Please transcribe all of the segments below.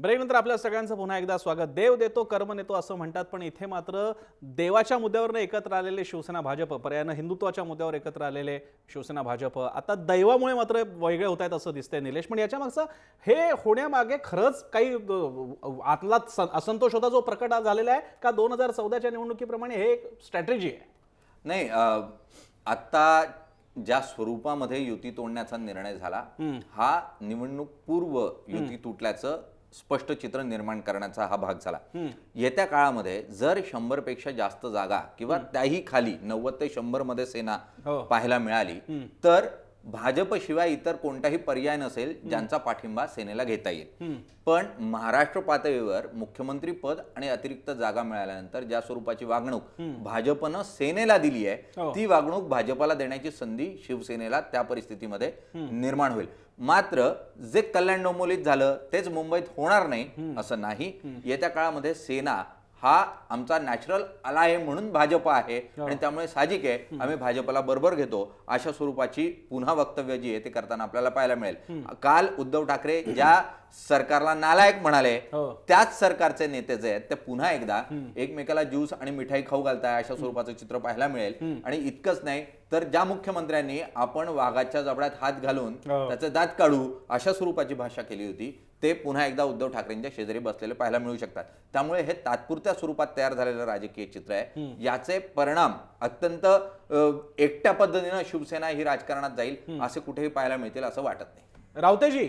ब्रेकनंतर आपल्या सगळ्यांचं पुन्हा एकदा स्वागत. देव देतो कर्म नेतो असं म्हणतात, पण इथे मात्र देवाच्या मुद्द्यावर एकत्र आलेले शिवसेना भाजप, पर्यायानं हिंदुत्वाच्या मुद्द्यावर एकत्र आलेले शिवसेना भाजप आता दैवामुळे मात्र वेगळे होत आहेत असं दिसतंय निलेश. पण याच्या मागचं हे होण्यामागे खरंच काही आतला असंतोष होता जो प्रकट झालेला आहे का 2014च्या निवडणुकीप्रमाणे हे एक स्ट्रॅटेजी आहे? नाही, आता ज्या स्वरूपामध्ये युती तोडण्याचा निर्णय झाला हा निवडणूक पूर्व युती तुटल्याचं स्पष्ट चित्र निर्माण करण्याचा हा भाग झाला. येत्या काळामध्ये जर 100 पेक्षा जास्त जागा किंवा त्याही खाली 90 ते 100 मध्ये सेना पाहायला मिळाली तर भाजपशिवाय इतर कोणताही पर्याय नसेल ज्यांचा पाठिंबा सेनेला घेता येईल. पण महाराष्ट्र पातळीवर मुख्यमंत्री पद आणि अतिरिक्त जागा मिळाल्यानंतर ज्या स्वरूपाची वागणूक भाजपनं सेनेला दिली आहे ती वागणूक भाजपला देण्याची संधी शिवसेनेला त्या परिस्थितीमध्ये निर्माण होईल. मात्र जे कल्याण डोंबिवलीत झालं तेच मुंबईत होणार नाही असं नाही. येत्या काळामध्ये सेना हा आमचा नॅचरल आला आहे म्हणून भाजप आहे आणि त्यामुळे साहजिक आहे आम्ही भाजपला बरोबर घेतो अशा स्वरूपाची पुन्हा वक्तव्य जी आहे ते करताना आपल्याला पाहायला मिळेल. काल उद्धव ठाकरे ज्या सरकारला नालायक म्हणाले त्याच सरकारचे नेते जे आहेत ते पुन्हा एकदा एकमेकाला ज्यूस आणि मिठाई खाऊ घालताय अशा स्वरूपाचं चित्र पाहायला मिळेल. आणि इतकंच नाही तर ज्या मुख्यमंत्र्यांनी आपण वाघाच्या जबड्यात हात घालून त्याचे दात काढू अशा स्वरूपाची भाषा केली होती ते पुन्हा एकदा उद्धव ठाकरेंच्या शेजारी बसलेले पाहायला मिळू शकतात. त्यामुळे हे तात्पुरत्या स्वरूपात तयार झालेलं राजकीय चित्र आहे. याचे परिणाम अत्यंत एकट्या पद्धतीनं शिवसेना ही राजकारणात जाईल असे कुठेही पाहायला मिळतील असं वाटत नाही. रावतेजी,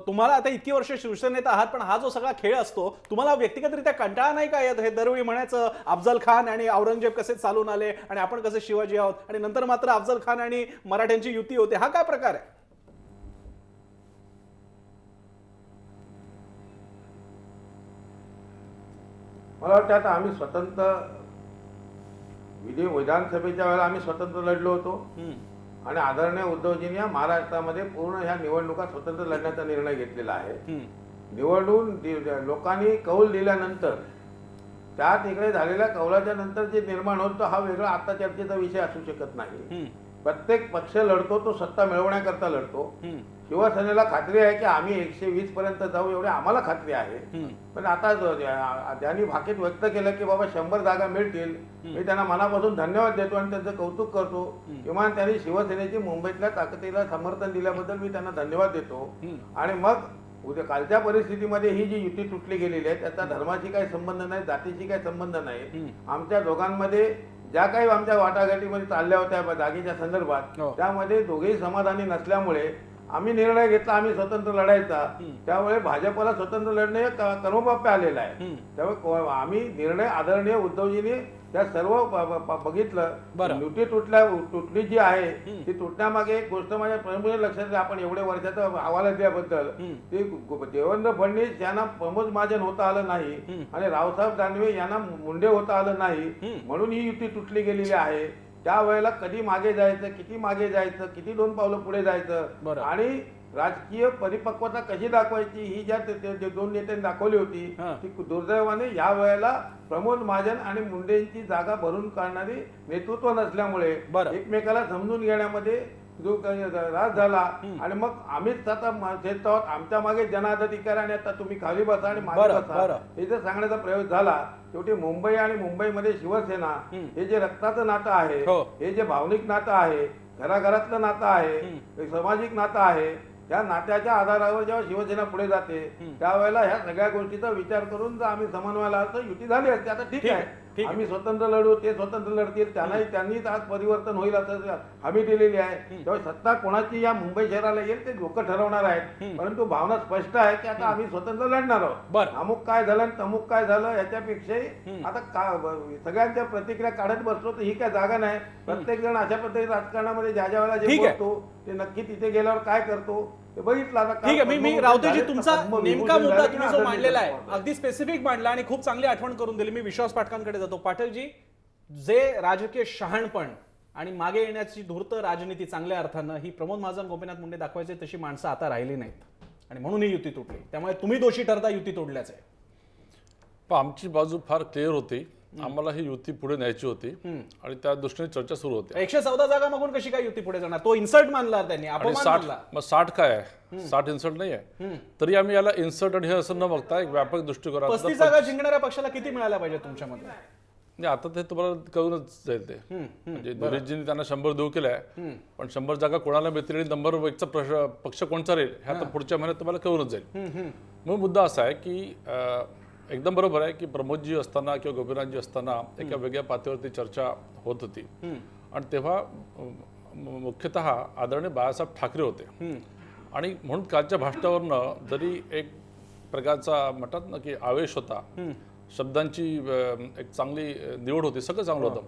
तुम्हाला आता इतकी वर्ष शिवसेनेत आहात पण हा जो सगळा खेळ असतो तुम्हाला व्यक्तिगतरित्या कंटाळा नाही का येत? हे दरवेळी म्हणायचं अफजल खान आणि औरंगजेब कसे चालून आले आणि आपण कसे शिवाजी आहोत आणि नंतर मात्र अफजल खान आणि मराठ्यांची युती होते, हा काय प्रकार आहे? मला वाटतं आता आम्ही स्वतंत्र विधानसभेच्या वेळेला आम्ही स्वतंत्र लढलो होतो आणि आदरणीय उद्धवजींनी या महाराष्ट्रामध्ये पूर्ण ह्या निवडणुका स्वतंत्र लढण्याचा निर्णय घेतलेला आहे. निवडून लोकांनी कौल दिल्यानंतर त्यात इकडे झालेल्या कौलाच्या नंतर जे निर्माण होतो हा वेगळा आता चर्चेचा विषय असू शकत नाही. प्रत्येक पक्ष लढतो तो सत्ता मिळवण्याकरता लढतो. शिवसेनेला खात्री आहे की आम्ही 120 पर्यंत जाऊ एवढी आम्हाला खात्री आहे. पण आता ज्यांनी भाकीत व्यक्त केलं की बाबा 100 जागा मिळतील मी त्यांना मनापासून धन्यवाद देतो आणि त्यांचं कौतुक करतो. किमान त्यांनी शिवसेनेची मुंबईतल्या ताकदीला समर्थन दिल्याबद्दल मी त्यांना धन्यवाद देतो. आणि मग उद्या कालच्या परिस्थितीमध्ये ही जी युती तुटली गेलेली आहे त्याचा धर्माशी काही संबंध नाही, जातीशी काही संबंध नाही. आमच्या दोघांमध्ये ज्या काही आमच्या वाटाघाटीमध्ये चालल्या होत्या जागेच्या संदर्भात त्यामध्ये दोघेही समाधानी नसल्यामुळे आम्ही निर्णय घेतला आम्ही स्वतंत्र लढायचा. त्यामुळे भाजपला स्वतंत्र लढणे कर्मबाप्य आलेला आहे. त्यामुळे आम्ही निर्णय आदरणीय उद्धवजींनी त्या सर्व बघितलं. युती तुटली जी आहे ती तुटण्यामागे एक गोष्ट माझ्या प्रमुख लक्षात आपण एवढ्या वर्षाचा अहवाल दिल्याबद्दल ते देवेंद्र फडणवीस यांना प्रमोद महाजन होता आलं नाही आणि रावसाहेब दानवे यांना मुंडे होता आलं नाही म्हणून ही युती तुटली गेलेली आहे. त्यावेळेला कधी मागे जायचं, किती मागे जायचं, किती 2 पावलं पुढे जायचं आणि राजकीय परिपक्वता कशी दाखवायची ही ज्या 2 नेत्यांनी दाखवली होती ती दुर्दैवाने या वेळेला प्रमोद महाजन आणि मुंडेंची जागा भरून काढणारी नेतृत्व नसल्यामुळे एकमेकाला समजून घेण्यामध्ये जो राज झाला आणि मग आम्हीच आता आमच्या मागे जनाधिकार आणि आता तुम्ही खाली बसा आणि मागे बसा हे जर सांगण्याचा प्रयोग झाला शेवटी मुंबई आणि मुंबईमध्ये शिवसेना हे जे रक्ताचं नातं आहे हे जे भावनिक नातं आहे घराघरातलं नातं आहे सामाजिक नातं आहे त्या नात्याच्या आधारावर जेव्हा शिवसेना पुढे जाते त्यावेळेला ह्या सगळ्या गोष्टीचा विचार करून जर आम्ही समन्वयाला आलो तर युती झाली असते. आता ठीक आहे आम्ही स्वतंत्र लढू ते स्वतंत्र लढतील त्यांनीच आज परिवर्तन होईल असं हमी दिलेली आहे. तेव्हा सत्ता कोणाची या मुंबई शहराला येईल ते लोक ठरवणार आहेत. परंतु भावना स्पष्ट आहे की आता आम्ही स्वतंत्र लढणार आहोत. अमुक काय झालं तमुक काय झालं याच्यापेक्षाही आता सगळ्यांच्या प्रतिक्रिया काढत बसलो तर ही काय जागा नाही. प्रत्येक जण अशा पद्धतीने राजकारणामध्ये ज्या वेळेला जे बोलतो ते नक्की तिथे गेल्यावर काय करतो ते बघितलं. ठीक आहे, मी रावतेजी तुमचा नेमका मुद्दा तुम्ही जो मांडलेला आहे अगदी स्पेसिफिक मांडला आणि खूप चांगली आठवण करून दिली. मी विश्वास पाटकांकडे जातो. पाटीलजी, जे राजकीय शहाणपण आणि मागे येण्याची धूर्त राजनीती चांगल्या अर्थानं ही प्रमोद महाजन गोपीनाथ मुंडे दाखवायचे तशी माणसं आता राहिली नाहीत आणि म्हणून ही युती तुटली. त्यामुळे तुम्ही दोषी ठरता युती तोडल्याचे. आमची बाजू फार क्लिअर होती आम्हाला ही युती पुढे न्यायची होती आणि त्या दृष्टीने चर्चा सुरू होती 114 जागा मागून कशी काय युती पुढे जाणार? तो इन्सर्ट मानला त्यांनी, आणि अपमान 60 मानला. मग 60 काय आहे? 60 इन्सर्ट नाही आहे. तरी आम्ही याला इन्सर्ट आणि हे असं न बघता एक व्यापक 35 जागा जिंकणाऱ्या पक्षाला किती मिळाल्या पाहिजे तुमच्यामध्ये? म्हणजे आता ते तुम्हाला कळूनच जाईल ते. म्हणजे धुरेजींनी त्यांना 100 देऊ केलाय, पण 100 जागा कोणाला मिळतील आणि नंबर 1चा पक्ष कोणचा राहील ह्या तर पुढच्या महिन्यात तुम्हाला कळूनच जाईल. मग मुद्दा असा आहे की एकदम बरोबर आहे की प्रमोदजी असताना किंवा गोपीनाथजी असताना एका वेगळ्या पातळीवरती चर्चा होत होती आणि तेव्हा मुख्यतः आदरणीय बाळासाहेब ठाकरे होते आणि म्हणून कालच्या भाषणावरनं जरी एक प्रकारचा म्हणतात ना की आवेश होता, शब्दांची एक चांगली निवड होती, सगळं चांगलं होतं.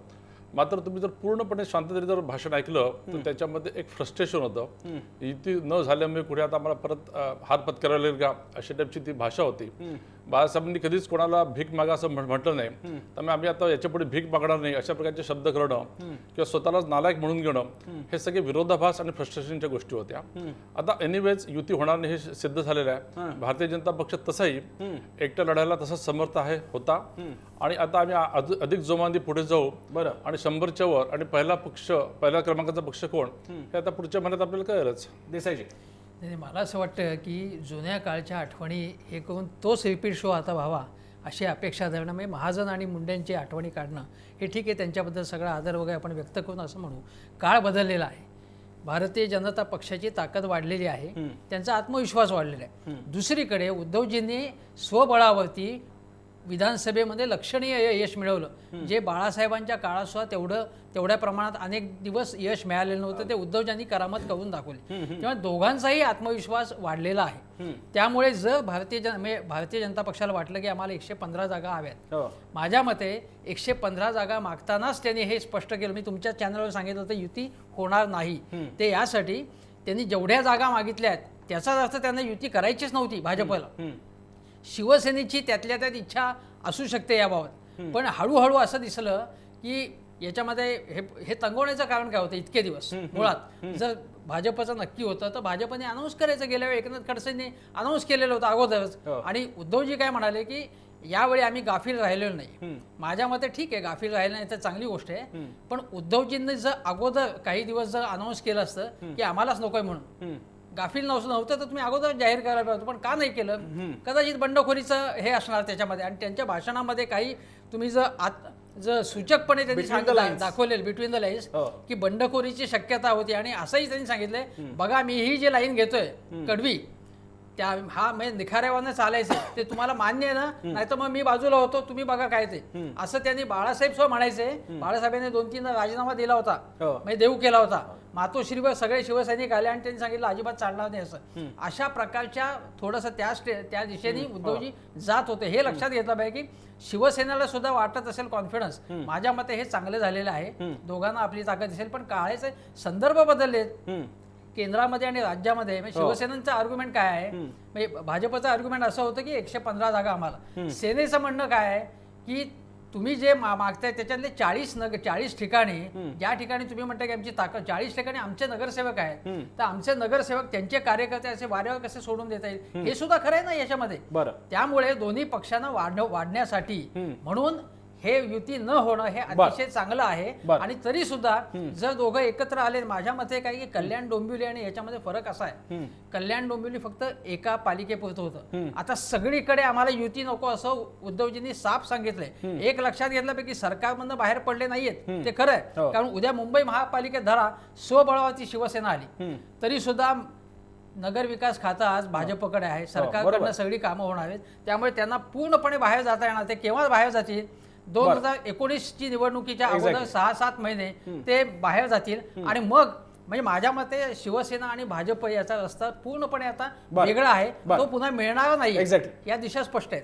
मात्र तुम्ही जर पूर्णपणे शांततेने जर भाषण ऐकलं तर त्याच्यामध्ये एक फ्रस्ट्रेशन होतं. युती न झाल्यामुळे पुढे आता आम्हाला परत हार पत्करायला लागेल का अशा टाईपची ती भाषा होती. बाळासाहेबांनी कधीच कोणाला भीक मागा असं म्हटलं नाही, त्यामुळे आम्ही आता याच्यापुढे भीक मागणार नाही अशा प्रकारचे शब्द करणं किंवा स्वतःलाच नालायक म्हणून घेणं हे सगळे विरोधाभास आणि फ्रस्ट्रेशनच्या गोष्टी होत्या. आता एनिवेज युती होणार नाही हे सिद्ध झालेलं आहे. भारतीय जनता पक्ष तसाही एकट्या लढायला तसा समर्थ होता आणि आता आम्ही अधिक जोमाने पुढे जाऊ. बरं. आणि 100च्या वर आणि पहिल्या क्रमांकाचा पक्ष कोण हे आता पुढच्या महिन्यात आपल्याला कळेलच. देसाईजी, नाही, मला असं वाटतं की जुन्या काळच्या आठवणी हे करून तोच रिपीट शो आता व्हावा अशी अपेक्षा धरणं, म्हणजे महाजन आणि मुंडेंची आठवणी काढणं हे ठीक आहे, त्यांच्याबद्दल सगळा आदर वगैरे आपण व्यक्त करून असं म्हणू. काळ बदललेला आहे, भारतीय जनता पक्षाची ताकद वाढलेली आहे, त्यांचा आत्मविश्वास वाढलेला आहे. दुसरीकडे उद्धवजींनी स्वबळावरती विधानसभेमध्ये लक्षणीय यश मिळवलं, जे बाळासाहेबांच्या काळात सुद्धा तेवढ्या प्रमाणात अनेक दिवस यश मिळालेलं नव्हतं. ते उद्धवजींनी करामत करून दाखवली. तेव्हा दोघांचाही आत्मविश्वास वाढलेला आहे. त्यामुळे जर भारतीय जनता पक्षाला वाटलं की आम्हाला 115 जागा हव्यात, माझ्या मते 115 जागा मागतानाच त्यांनी हे स्पष्ट केलं. मी तुमच्या चॅनलवर सांगितलं होतं युती होणार नाही. ते यासाठी त्यांनी जेवढ्या जागा मागितल्या आहेत त्याचाच अर्थ त्यांना युती करायचीच नव्हती भाजपला. शिवसेनेची त्यातल्या त्यात इच्छा असू शकते याबाबत, पण हळूहळू असं दिसलं की याच्यामध्ये हे तंगवण्याचं कारण काय होतं इतके दिवस. मुळात जर भाजपचं नक्की होतं तर भाजपने अनाऊन्स करायचं. गेल्या वेळी एकनाथ खडसेंनी अनाऊन्स केलेलं होतं अगोदरच. आणि उद्धवजी काय म्हणाले की यावेळी आम्ही गाफील राहिलेलो नाही. माझ्या मते ठीक आहे, गाफील राहिलं नाही तर चांगली गोष्ट आहे, पण उद्धवजींनी जर अगोदर काही दिवस जर अनाऊन्स केलं असतं की आम्हालाच नकोय म्हणून, गाफील नव्हतं तर तुम्ही अगोदर जाहीर करायला पाहिजे होतं, पण का नाही केलं? कदाचित बंडखोरीचं हे असणार त्याच्यामध्ये. आणि त्यांच्या भाषणामध्ये काही तुम्ही जर सूचकपणे त्यांनी सांगितलं दाखवलेलं बिटवीन द लाईन्स की बंडखोरीची शक्यता होती. आणि असंही त्यांनी सांगितलंय, बघा मी ही जी लाईन घेतोय कडवी त्या म्हणजे निखाऱ्यावरनं चालायचं ते तुम्हाला मान्य आहे ना, नाही तर मग मी बाजूला होतो, तुम्ही बघा काय ते. असं त्यांनी बाळासाहेब सुद्धा म्हणायचे. बाळासाहेबांनी 2-3 राजीनामा दिला होता, म्हणजे देऊ केला होता. मातोश्रीवर सगळे शिवसैनिक आले आणि त्यांनी सांगितलं अजिबात चालणार नाही असं. अशा प्रकारच्या थोडंसं त्या दिशेने उद्धवजी जात होते. हे लक्षात घेतलं पाहिजे की शिवसेनेला सुद्धा वाटत असेल कॉन्फिडन्स. माझ्या मते हे चांगलं झालेलं आहे, दोघांना आपली ताकद दिसेल. पण काळाचे संदर्भ बदललेत केंद्रामध्ये आणि राज्यामध्ये. शिवसेनेचं आर्ग्युमेंट काय आहे, म्हणजे भाजपचं आर्ग्युमेंट असं होतं की 115 जागा आम्हाला. सेनेचं म्हणणं काय आहे की तुम्ही जे मागताय त्याच्यातले 40 ठिकाणी, ज्या ठिकाणी तुम्ही म्हणताय की आमची ताकद 40 ठिकाणी आमचे नगरसेवक आहेत, तर आमचे नगरसेवक त्यांचे कार्यकर्ते असे वाऱ्यावर कसे सोडून देता येईल, हे सुद्धा खरं आहे ना याच्यामध्ये. त्यामुळे दोन्ही पक्षांना वाढण्यासाठी म्हणून हे युती न होणं हे अतिशय चांगलं आहे. आणि तरी सुद्धा जर दोघं एकत्र आले, माझ्या मते काय की कल्याण डोंबिवली आणि याच्यामध्ये फरक असा आहे, कल्याण डोंबिवली फक्त एका पालिकेपुरतं होतं. आता सगळीकडे आम्हाला युती नको असं उद्धवजींनी साफ सांगितलंय. एक लक्षात घेतल्यापैकी सरकारमधनं बाहेर पडले नाहीयेत ते खरं आहे, कारण उद्या मुंबई महापालिकेत धरा स्वबळावरती शिवसेना आली तरी सुद्धा नगर विकास खातं आज भाजपकडे आहे, सरकारकडनं सगळी कामं होणार आहेत. त्यामुळे त्यांना पूर्णपणे बाहेर जाता येणार. ते केव्हा बाहेर जातील? 2019ची निवडणुकीच्या अगोदर 6-7 महिने ते बाहेर जातील. आणि मग म्हणजे माझ्या मते शिवसेना आणि भाजप याचा रस्ता पूर्णपणे आता वेगळा आहे, तो पुन्हा मिळणार नाही. या दिशा स्पष्ट आहेत.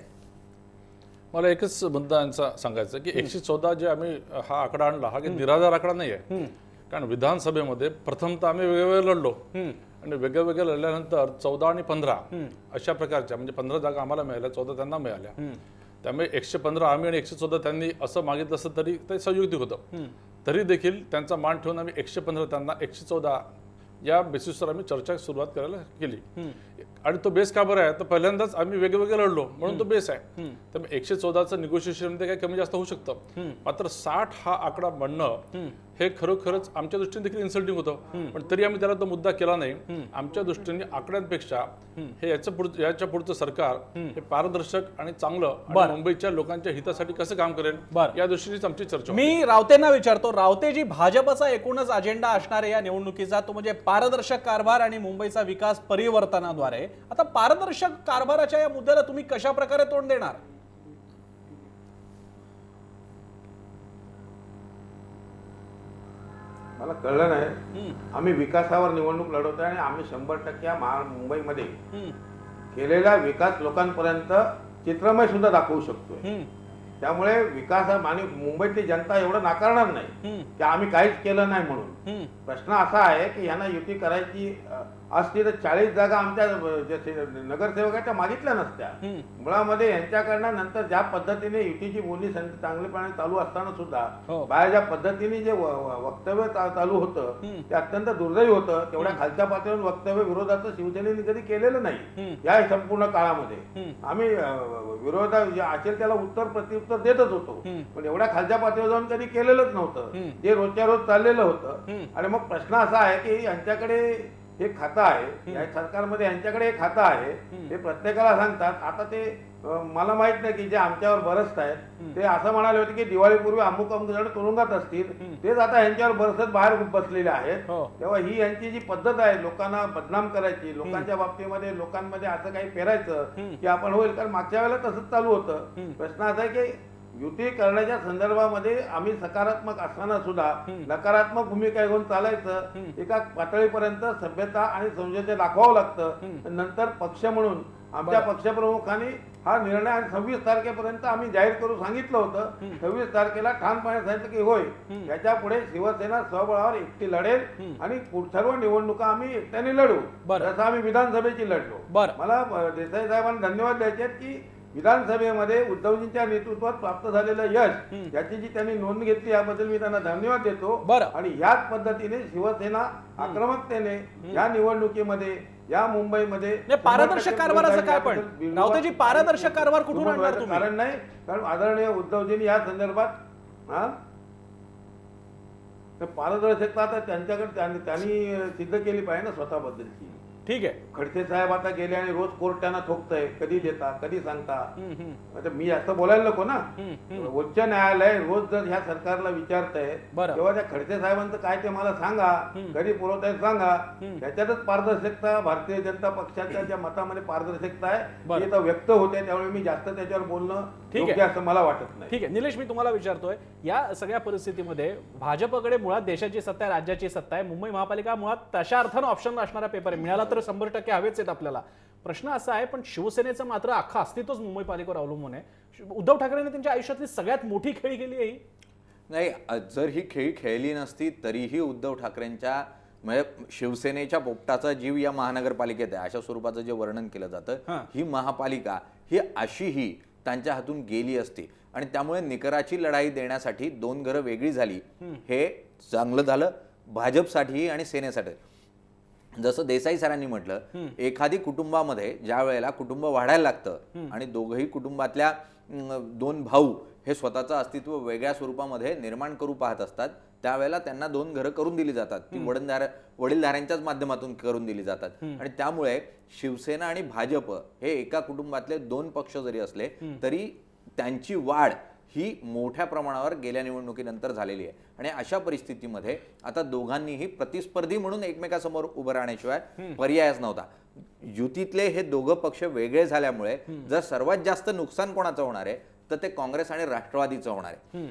मला एकच मुद्दा यांचा सांगायचा की 114 जे आम्ही हा आकडा आणला हा काही निराधार आकडा नाही आहे. कारण विधानसभेमध्ये प्रथमतः आम्ही वेगवेगळे लढलो आणि वेगवेगळे लढल्यानंतर 14 आणि 15 अशा प्रकारच्या म्हणजे 15 जागा आम्हाला मिळाल्या, 14 त्यांना मिळाल्या. त्यामुळे 115 आम्ही आणि 114 त्यांनी असं मागितलं असतं तरी ते संयुक्तिक होतं. तरी देखील त्यांचा मान ठेवून आम्ही 115 त्यांना 114 या बेसिसवर आम्ही चर्चा सुरुवात करायला केली आणि तो बेस का बरं आहे तर पहिल्यांदाच आम्ही वेगवेगळे लढलो म्हणून तो बेस आहे. त्यामुळे 114चं निगोशिएशन मध्ये काही कमी जास्त होऊ शकतं, मात्र 60 हा आकडा म्हणणं हे खरोखरच आमच्या दृष्टीने देखील इन्सल्टिंग होतं. पण तरी आम्ही त्याला तो मुद्दा केला नाही. आमच्या दृष्टीने आकड्यांपेक्षा हे याच्या पुढचं सरकार हे पारदर्शक आणि चांगलं आणि मुंबईच्या लोकांच्या हितासाठी कसं काम करेल या दृष्टीनेच आमची चर्चा होती. मी रावतेंना विचारतो, रावतेजी भाजपचा एकूणच अजेंडा असणार आहे या निवडणुकीचा तो म्हणजे पारदर्शक कारभार आणि मुंबईचा विकास परिवर्तनाद्वारे. आता पारदर्शक कारभाराच्या या मुद्द्याला तुम्ही कशा प्रकारे तोंड देणार? मला कळलं नाही. आम्ही विकासावर निवडणूक लढवतोय आणि आम्ही 100% या मुंबईमध्ये केलेला विकास लोकांपर्यंत चित्रमय सुद्धा दाखवू शकतोय. त्यामुळे विकास आणि मुंबईतली जनता एवढं नाकारणार नाही की आम्ही काहीच केलं नाही म्हणून. प्रश्न असा आहे की यांना युती करायची असती तर 40 जागा आमच्या नगरसेवकाच्या मागितल्या नसत्या. मुळामध्ये यांच्याकडनं नंतर ज्या पद्धतीने युतीची बोलणी चांगलेपणे चालू असताना सुद्धा बाहेर ज्या पद्धतीने जे वक्तव्य चालू होतं ते अत्यंत दुर्दैवी होतं. तेवढ्या खालच्या पातळीवर वक्तव्य विरोधाचं शिवसेनेने कधी केलेलं नाही या संपूर्ण काळामध्ये. आम्ही विरोधा असेल त्याला उत्तर प्रत्युत्तर देतच होतो, पण एवढ्या खालच्या पातळीवर जाऊन कधी केलेलंच नव्हतं. जे रोजच्या रोज चाललेलं होतं. आणि मग प्रश्न असा आहे की यांच्याकडे हे खातं आहे, या सरकारमध्ये यांच्याकडे एक खातं आहे, ते प्रत्येकाला सांगतात. आता ते मला माहित नाही की जे आमच्यावर बरसत आहेत ते असं म्हणाले होते की दिवाळीपूर्वी अमुक अमुक जण तुरुंगात असतील, तेच आता यांच्यावर बरसत बाहेर बसलेले आहेत. तेव्हा ही यांची जी पद्धत आहे लोकांना बदनाम करायची, लोकांच्या बाबतीमध्ये लोकांमध्ये असं काही पेरायचं की आपण होईल, कारण मागच्या वेळेला तसंच चालू होतं. प्रश्न असा आहे की युती करण्याच्या संदर्भामध्ये आम्ही सकारात्मक असताना सुद्धा नकारात्मक भूमिका घेऊन चालायचं. एका पातळीपर्यंत सभ्यता आणि संयम दाखवावं लागतं. नंतर पक्ष म्हणून आमच्या पक्षप्रमुखांनी हा निर्णय आणि 26 तारखेपर्यंत आम्ही जाहीर करू सांगितलं होतं. 26 तारखेला ठामपणे सांगितलं की होय याच्या पुढे शिवसेना स्वबळावर एकटी लढेल आणि सर्व निवडणुका आम्ही एकट्याने लढू, जसं आम्ही विधानसभेची लढलो. मला देसाई साहेबांना धन्यवाद द्यायचे आहेत की विधानसभेमध्ये उद्धवजींच्या नेतृत्वात प्राप्त झालेलं यश याची जी त्यांनी नोंद घेतली याबद्दल मी त्यांना धन्यवाद देतो. आणि याच पद्धतीने शिवसेना आक्रमकतेने या निवडणुकीमध्ये या मुंबईमध्ये पारदर्शक कारभाराचं काय पण रावतेजी पारदर्शक कारभार कुठून आणणार तुम्ही? कारण नाही, कारण आदरणीय उद्धवजींनी या संदर्भात पारदर्शकता आता त्यांच्याकडे त्यांनी सिद्ध केली पाहिजे ना स्वतःबद्दलची. ठीक आहे, खडसे साहेब आता गेले आणि रोज कोर्ट त्यांना ठोकतंय, कधी देता कधी सांगता. आता मी असं बोलायला नको ना. उच्च न्यायालय रोज जर ह्या सरकारला विचारतंय तेव्हा त्या खडसे साहेबांचं काय ते मला सांगा, कधी पुरवताय सांगा. त्याच्यातच पारदर्शकता भारतीय जनता पक्षाच्या ज्या मतामध्ये पारदर्शकता आहे ती तर व्यक्त होते. त्यामुळे मी जास्त त्याच्यावर बोलणं योग्य असं मला वाटत नाही. ठीक आहे निलेश, मी तुम्हाला विचारतोय या सगळ्या परिस्थितीमध्ये भाजपकडे मुळात देशाची सत्ता आहे, राज्याची सत्ता आहे. मुंबई महापालिका मुळात तशा अर्थानं ऑप्शन असणारा पेपर आहे, मिळाला तर 100% हवेच आहेत आपल्याला. प्रश्न असा आहे पण शिवसेनेचं मात्र अख्खा अस्तित्वच मुंबई पालिकेवर अवलंबून आहे. उद्धव ठाकरेंनी त्यांच्या आयुष्यातली सगळ्यात मोठी खेळी केली आहे. नाही, जर ही खेळी खेळली नसती तरीही उद्धव ठाकरेंच्या म्हणजे शिवसेनेच्या पोपटाचा जीव या महानगरपालिकेत आहे अशा स्वरूपाचं जे वर्णन केलं जातं, ही महापालिका ही अशीही त्यांच्या हातून गेली असती. आणि त्यामुळे निकराची लढाई देण्यासाठी 2 घरं वेगळी झाली, हे चांगलं झालं भाजपसाठी आणि सेनेसाठी. जसं देसाई सरांनी म्हटलं, एखादी कुटुंबामध्ये ज्या वेळेला कुटुंब वाढायला लागतं आणि दोघही कुटुंबातल्या 2 भाऊ हे स्वतःचं अस्तित्व वेगळ्या स्वरूपामध्ये निर्माण करू पाहत असतात, त्यावेळेला त्यांना 2 घरं करून दिली जातात. ती वडीलधाऱ्यांच्याच माध्यमातून करून दिली जातात. आणि त्यामुळे शिवसेना आणि भाजप हे एका कुटुंबातले 2 पक्ष जरी असले तरी त्यांची वाढ ही मोठ्या प्रमाणावर गेल्या निवडणुकीनंतर झालेली आहे. आणि अशा परिस्थितीमध्ये आता दोघांनीही प्रतिस्पर्धी म्हणून एकमेकांसमोर उभं राहण्याशिवाय पर्यायच नव्हता. युतीतले हे दोघं पक्ष वेगळे झाल्यामुळे जर सर्वात जास्त नुकसान कोणाचं होणार आहे तर ते काँग्रेस आणि राष्ट्रवादीचं होणार आहे.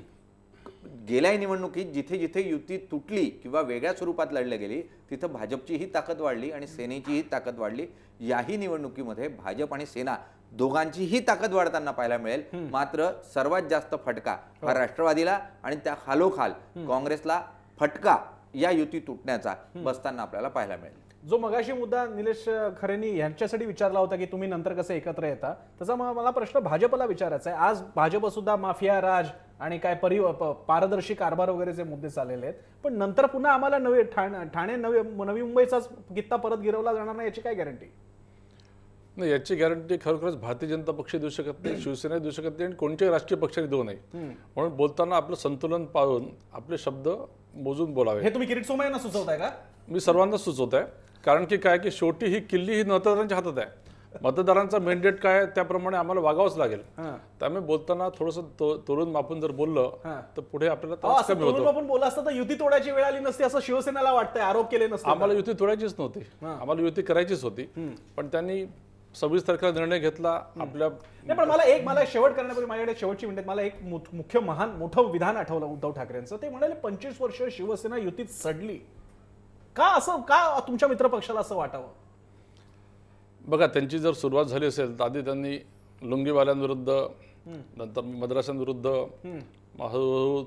गेल्या निवडणुकीत जिथे जिथे युती तुटली किंवा वेगळ्या स्वरूपात लढली गेली तिथं भाजपचीही ताकद वाढली आणि सेनेचीही ताकद वाढली. याही निवडणुकीमध्ये भाजप आणि सेना दोघांचीही ताकद वाढताना पाहायला मिळेल. मात्र सर्वात जास्त फटका हा राष्ट्रवादीला आणि त्या खालोखाल काँग्रेसला फटका या युती तुटण्याचा बसताना आपल्याला पाहायला मिळेल. जो मगाशी मुद्दा निलेश खरेंनी यांच्यासाठी विचारला होता की तुम्ही नंतर कसं एकत्र येता, तसा मला प्रश्न भाजपला विचारायचा आहे. आज भाजप सुद्धा माफिया राज आणि काय पारदर्शी कारभार वगैरेचे मुद्दे चाललेले आहेत, पण नंतर पुन्हा आम्हाला ठाणे नवी मुंबईचाच कित्ता परत गिरवला जाणार नाही याची काय गॅरंटी? नाही, याची गॅरंटी खरोखरच भारतीय जनता पक्ष देऊ शकत नाही, शिवसेना देऊ शकत नाही आणि कोणत्याही राष्ट्रीय पक्षाने देऊ नये. म्हणून बोलताना आपलं संतुलन पाळून आपले शब्द मोजून बोलावे. हे तुम्ही किरीट सोमय्यांना सुचवताय का? मी सर्वांना सुचवत आहे, कारण की काय की शेवटी ही किल्ली ही मतदारांच्या हातात आहे. मतदारांचा मेंडेट काय आहे, त्याप्रमाणे आम्हाला वागावंच लागेल. त्यामुळे बोलताना थोडंसं तोडून मापून जर बोललं तर पुढे आपल्याला त्रास कमी होतो. आपण बोला असतं तर युती तोडायची वेळ आली नसती असं शिवसेनेला वाटतंय, आरोप केले नसते. आम्हाला युती तोडायचीच नव्हती, आम्हाला युती करायचीच होती, पण त्यांनी 26 तारखेला निर्णय घेतला आपल्या. नाही, पण मला शेवट करण्यापूर्वी माझ्याकडे शेवटची मिनिटात मला एक मुख्य मोठं विधान आठवलं उद्धव ठाकरेंचं. ते म्हणाले 25 वर्ष शिवसेना युतीत सडली का, असं का तुमच्या मित्रपक्षाला असं वाटावं? बघा, त्यांची जर सुरुवात झाली असेल तर आधी त्यांनी लुंगीवाल्यांविरुद्ध, नंतर मद्रासांविरुद्ध, हळूहळू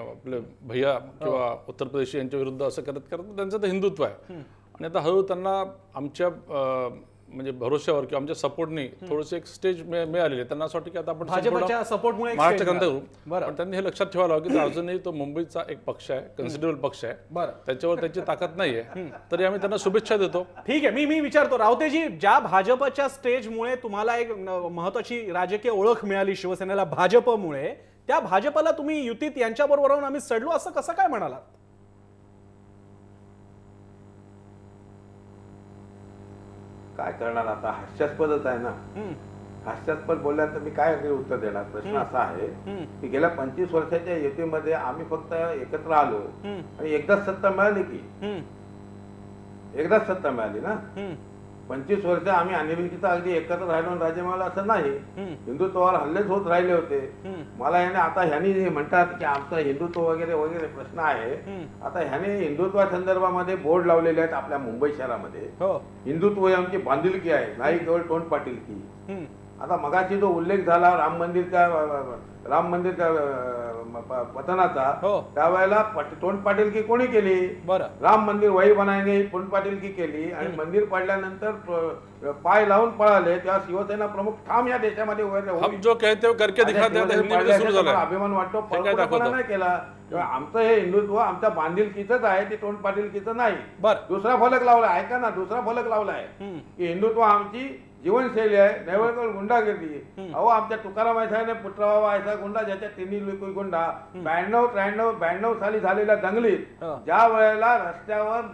आपले भैया किंवा उत्तर प्रदेश यांच्या विरुद्ध असं करत करत त्यांचं तर हिंदुत्व आहे. आणि आता हळूहळू त्यांना आमच्या म्हणजे भरोश्यावर किंवा आमच्या सपोर्टने थोडंसं एक स्टेज मिळालेली आहे. त्यांना असं वाटतं की आता आपण भाजपच्या सपोर्टमुळे महाराष्ट्र क्रांती करू. पण त्यांनी हे लक्षात ठेवायला हवं की अजूनही तो मुंबईचा एक पक्ष आहे, कन्सिडरेबल पक्ष आहे, त्याच्यावर त्यांची ताकद नाहीये, तरी आम्ही त्यांना शुभेच्छा देतो. ठीक आहे, मी विचारतो रावतेजी, ज्या भाजपच्या स्टेजमुळे तुम्हाला एक महत्वाची राजकीय ओळख मिळाली शिवसेनेला भाजपमुळे, त्या भाजपला तुम्ही युतीत यांच्याबरोबर राहून आम्ही सडलो असं कसं काय म्हणालात? काय करणार आता, हास्यास्पदच आहे ना. हास्यास्पद बोलल्यानंतर मी काय उत्तर देणार? प्रश्न असा आहे की गेल्या 25 वर्षाच्या युतीमध्ये आम्ही फक्त एकत्र आलो आणि एकदाच सत्ता मिळाली की, एकदाच सत्ता मिळाली ना. 25 वर्ष आम्ही अनिर्विचिता अगदी एकत्र राहिलो आणि राज्य मिळालं असं नाही. हिंदुत्वावर हल्लेच होत राहिले होते. मला याने आता ह्यानी म्हणतात की आमचं हिंदुत्व वगैरे वगैरे प्रश्न आहे. आता ह्याने हिंदुत्वा संदर्भामध्ये बोर्ड लावलेले आहेत आपल्या मुंबई शहरामध्ये. हिंदुत्व ही आमची बांधिलकी आहे, नाही केवळ तोंडपाटीलकी. आता मगाशी जो उल्लेख झाला राम मंदिर पतनाचा, त्यावेळेला तोंडपाटीलकी कोणी केली? राम मंदिर वही बनाएंगे तोंडपाटीलकी केली आणि मंदिर पाडल्यानंतर पाय लावून पळाले. तेव्हा शिवसेना प्रमुख ठाम या देशामध्ये अभिमान वाटतो, पळपुटेपणा नाही केला. आमचं हे हिंदुत्व आमच्या बांधिलकीच आहे, ते तोंडपाटीलकीच नाही. दुसरा फलक लावलाय, ऐका ना, दुसरा फलक लावलाय की हिंदुत्व आमची जीवनशैली आहे, नैवळ गुंडागिरी. अहो, आमच्या तुकाराम ऐसाने पुत्रबाबा ऐसा गुंडा, ज्याच्या तिन्ही गुंडा 92 साली झालेल्या दंगलीत ज्या वेळेला रस्त्यावर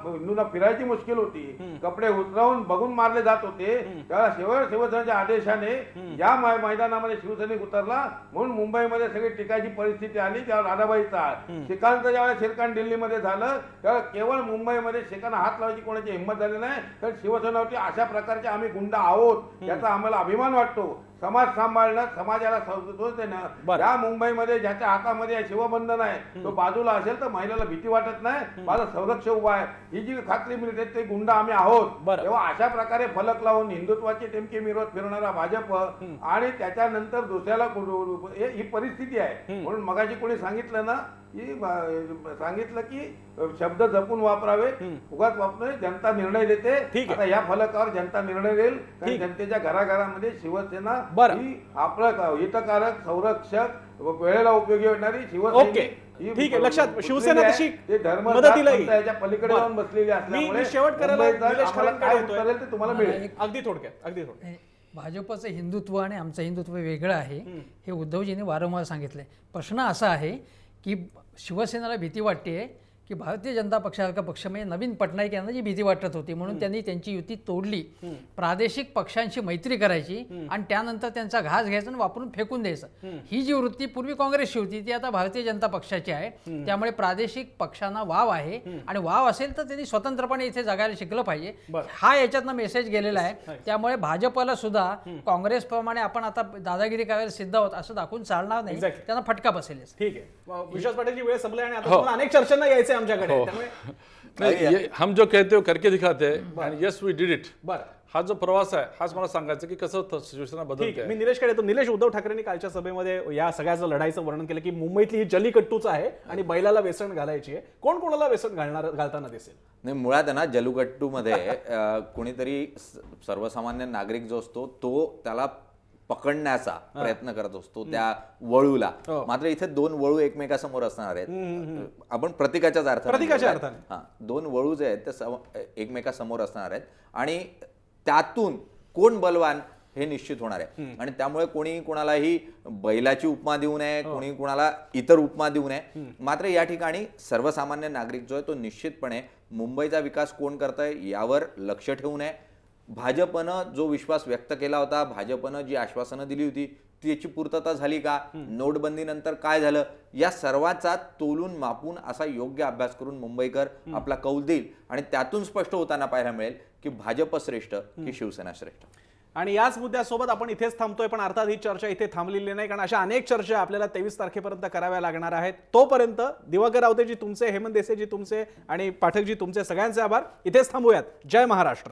हिंदूंना फिरायची मुश्किल होती, कपडे उतरवून बघून मारले जात होते, त्यावेळेला शिवसेनेच्या आदेशाने या मैदानामध्ये शिवसैनिक उतरला म्हणून मुंबईमध्ये सगळी टिकायची परिस्थिती आली. त्यावेळेला राधाबाईचा शिखांचं ज्यावेळेला शिरकाण दिल्लीमध्ये झालं त्यावेळेला केवळ मुंबईमध्ये शिखांना हात लावायची कोणाची हिंमत झाली नाही. तर शिवसेनेवरती अशा प्रकारचे आम्ही गुंड आहोत याचा आम्हाला अभिमान वाटतो. समाज सांभाळणं, समाजाला संस्कृत देणं. या मुंबईमध्ये ज्याच्या हातामध्ये शिवबंधन आहे तो बाजूला असेल तर महिलाला भीती वाटत नाही, माझं संरक्षण उभा आहे, ही जी खात्री मिळते ते गुंड आम्ही आहोत. तेव्हा अशा प्रकारे फलक लावून हिंदुत्वाची टेमकी मिरवत फिरणारा भाजप आणि त्याच्यानंतर दुसऱ्याला ही परिस्थिती आहे. म्हणून मगाशी कोणी सांगितलं ना सांगितलं की शब्द जपून वापरावे, उगाच वापरणे. जनता निर्णय देते. आता या फलकावर जनता निर्णय देईल. जनतेच्या घराघरामध्ये शिवसेना ही आपलं हितकारक, संरक्षक, वेळेला उपयोगी होणारी शिवसेना. ठीक आहे, लक्षात. शिवसेना तशी त्याच्या पलीकडे जाऊन बसलेली असल्यामुळे शेवट करायला ते तुम्हाला मिळेल. अगदी थोडक्यात. भाजपचं हिंदुत्व आणि आमचं हिंदुत्व वेगळं आहे हे उद्धवजींनी वारंवार सांगितलंय. प्रश्न असा आहे की शिवसेनेला भीती वाटते की भारतीय जनता पक्षासारखा पक्ष म्हणजे नवीन पटनाईक यांना जी भीती वाटत होती म्हणून त्यांनी त्यांची युती तोडली. प्रादेशिक पक्षांशी मैत्री करायची आणि त्यानंतर त्यांचा घास घ्यायचा आणि वापरून फेकून द्यायचं. ही जी वृत्ती पूर्वी काँग्रेसची होती ती आता भारतीय जनता पक्षाची आहे. त्यामुळे प्रादेशिक पक्षांना वाव आहे आणि वाव असेल तर त्यांनी स्वतंत्रपणे इथे जगायला शिकलं पाहिजे. हा याच्यातनं मेसेज गेलेला आहे. त्यामुळे भाजपला सुद्धा काँग्रेसप्रमाणे आपण आता दादागिरी करायला सिद्ध आहोत असं दाखवून चालणार नाही, त्यांना फटका बसेल. ठीक आहे, विश्वास पाटीलची वेळ संपली आणि आता अनेक चर्चांना यायचे आमच्याकडे. त्यामुळे हम जो कहते हो करके दिखाते आणि यस वी डिड इट. हा जो प्रवास आहे हाच मला सांगायचं की कसं शिवसेना बदलते. मी निलेशकडे येतो. निलेश, उद्धव ठाकरेंनी कालच्या सभेमध्ये या सगळ्याचं लढाईचं वर्णन केलं की मुंबईतली ही जल्लीकट्टूच आहे आणि बैलाला वेसण घालायची आहे. कोण कोणाला वेसण घालताना दिसेल? नाही, मुळात आहे ना, जल्लीकट्टूमध्ये कोणीतरी सर्वसामान्य नागरिक जो असतो तो त्याला पकडण्याचा प्रयत्न करत असतो त्या वळूला. मात्र इथे दोन वळू एकमेकासमोर असणार आहेत. आपण प्रतीकाच्याच अर्थाने हा, दोन वळू जे आहेत ते एकमेकासमोर असणार आहेत आणि त्यातून कोण बलवान हे निश्चित होणार आहे. आणि त्यामुळे कोणी कोणालाही बैलाची उपमा देऊ नये, कोणी कोणाला इतर उपमा देऊ नये. मात्र या ठिकाणी सर्वसामान्य नागरिक जो आहे तो निश्चितपणे मुंबईचा विकास कोण करतंय यावर लक्ष ठेवू नये. भाजपनं जो विश्वास व्यक्त केला होता, भाजपनं जी आश्वासनं दिली होती त्याची पूर्तता झाली का, नोटबंदीनंतर काय झालं, या सर्वाचा तोलून मापून असा योग्य अभ्यास करून मुंबईकर आपला कौल देईल आणि त्यातून स्पष्ट होताना पाहायला मिळेल की भाजप श्रेष्ठ की शिवसेना श्रेष्ठ. आणि याच मुद्द्यासोबत आपण इथेच थांबतोय, पण अर्थात ही चर्चा इथे थांबलेली नाही, कारण अशा अनेक चर्चा आपल्याला 23 तारखेपर्यंत कराव्या लागणार आहेत. तोपर्यंत दिवाकर रावतेजी तुमचे, हेमंत देसाईजी तुमचे आणि पाठकजी तुमचे सगळ्यांचे आभार. इथेच थांबूयात. जय महाराष्ट्र.